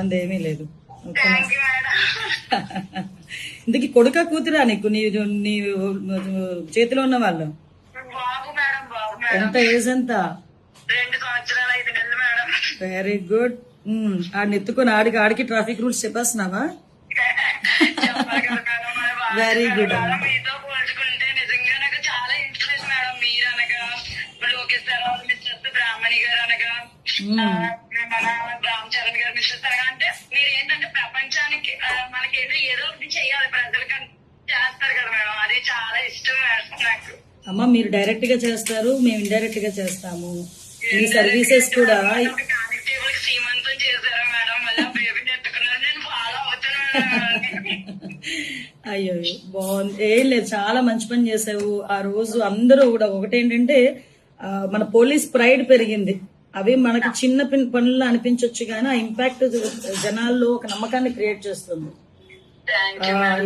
అందేమీ లేదు. Thank you madam. ఇందుకు కొడుక కూతురా నీకు నీ నీ చేతిలో ఉన్న వాళ్ళు? బాబు మేడం, బాబు మేడం. ఎంత ఏజ్ ఎంత? 2 సంవత్సరాలు 5 నెలలు మేడం. Very good. ఆడిని ఎత్తుకొని ఆడికి ట్రాఫిక్ రూల్స్ చెప్పేస్తున్నావా? చెప్పాలి కదా మేడం, మన బాధ్యత వెరీ గుడ్ మేడం. అమ్మా. మీతో పోల్చుకుంటే నిజంగా నాకు చాలా ఇన్స్పిరేషన్ మేడం. మీరు అనగా లోకేష్ సార్ మిస్సెస్ బ్రాహ్మణి గారు అనగా మన రామ్ చరణ్ గారు మిస్సెస్ అనగా అంటే మీరు ఏంటంటే ప్రపంచానికి మనకేదో ఏదో ఒకటి చెయ్యాలి ప్రజలకి చేస్తారు కదా మేడం. అది చాలా ఇష్టం మేడం నాకు. అమ్మ మీరు డైరెక్ట్ గా చేస్తారు, మేము ఇండైరెక్ట్ గా చేస్తాము. ఈ సర్వీసెస్ కూడా కానిస్టేబుల్ శ్రీమంతం చేశారా మేడం, మళ్ళీ బేబీని ఎత్తుకున్నారు. నేను ఫాలో అవుతున్నాను. అయ్యో బాగుంది. ఏం లేదు, చాలా మంచి పని చేసావు. ఆ రోజు అందరూ కూడా ఒకటేంటంటే మన పోలీస్ ప్రైడ్ పెరిగింది. అవి మనకి చిన్న పనుల్లో అనిపించవచ్చు కానీ ఆ ఇంపాక్ట్ జనాల్లో ఒక నమ్మకాన్ని క్రియేట్ చేస్తుంది.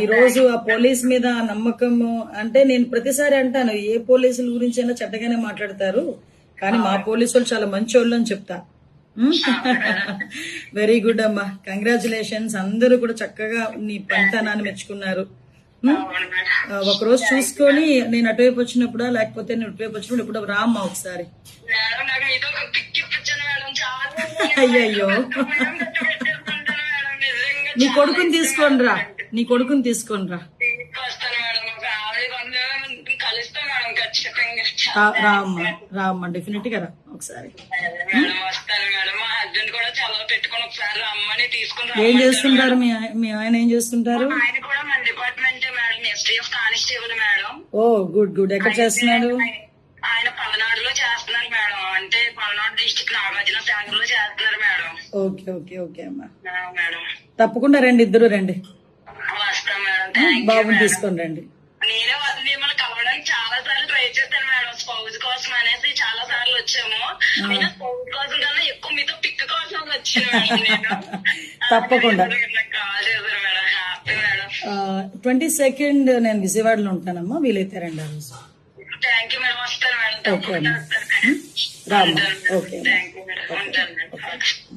ఈ రోజు ఆ పోలీస్ మీద నమ్మకము అంటే నేను ప్రతిసారి అంటాను, ఏ పోలీసుల గురించి అయినా చెడ్డగానే మాట్లాడతారు కానీ మా పోలీసులు చాలా మంచి వాళ్ళు అని చెప్తా. వెరీ గుడ్ అమ్మా, కంగ్రాచులేషన్స్. అందరూ కూడా చక్కగా నీ పనితనాన్ని మెచ్చుకున్నారు. ఒకరోజు చూసుకొని నేను అటువైపు వచ్చినప్పుడా లేకపోతే నేను ఇటువైపు వచ్చినప్పుడు ఇప్పుడు రామ్మా ఒకసారి. అయ్యయ్యో, నీ కొడుకుని తీసుకొని రా, నీ కొడుకుని తీసుకొని రా. రామ్మా డెఫినెట్ గా రా ఒకసారి. ఏం చేస్తుంటారు మీ ఆయన? ఏం చేస్తుంటారు? ఓ గుడ్ గుడ్. ఎక్కడ చేస్తున్నాడు? ఆయన పల్నాడులో చేస్తున్నారు మేడం. అంటే పల్నాడు డిస్ట్రిక్ట్ నాగార్జున సాగర్ లో చేస్తున్నారు మేడం. ఓకే ఓకే ఓకే అమ్మా, మేడం తప్పకుండా రండి, ఇద్దరు రండి. వస్తాం మేడం. బాబుని తీసుకొని రండి. నేనే మిమ్మల్ని కలవడానికి చాలా సార్లు ట్రై చేస్తాను మేడం. స్పౌజ్ కోసం అనేసి చాలా సార్లు వచ్చాము. నేను స్పౌజ్ కోసం కన్నా ఎక్కువ మీతో పిక్ కోసం వచ్చాను నేను. తప్పకుండా. కాల్ చేశారు మేడం. Happy madam. 22nd నేను విజయవాడలో ఉంటానమ్మా, వీలైతే రండి ఆ రోజు. Thank you madam. వస్తాను మేడం. ఓకే అమ్మా, రామ్మా. Okay thank you madam. ఉంటాను మేడం.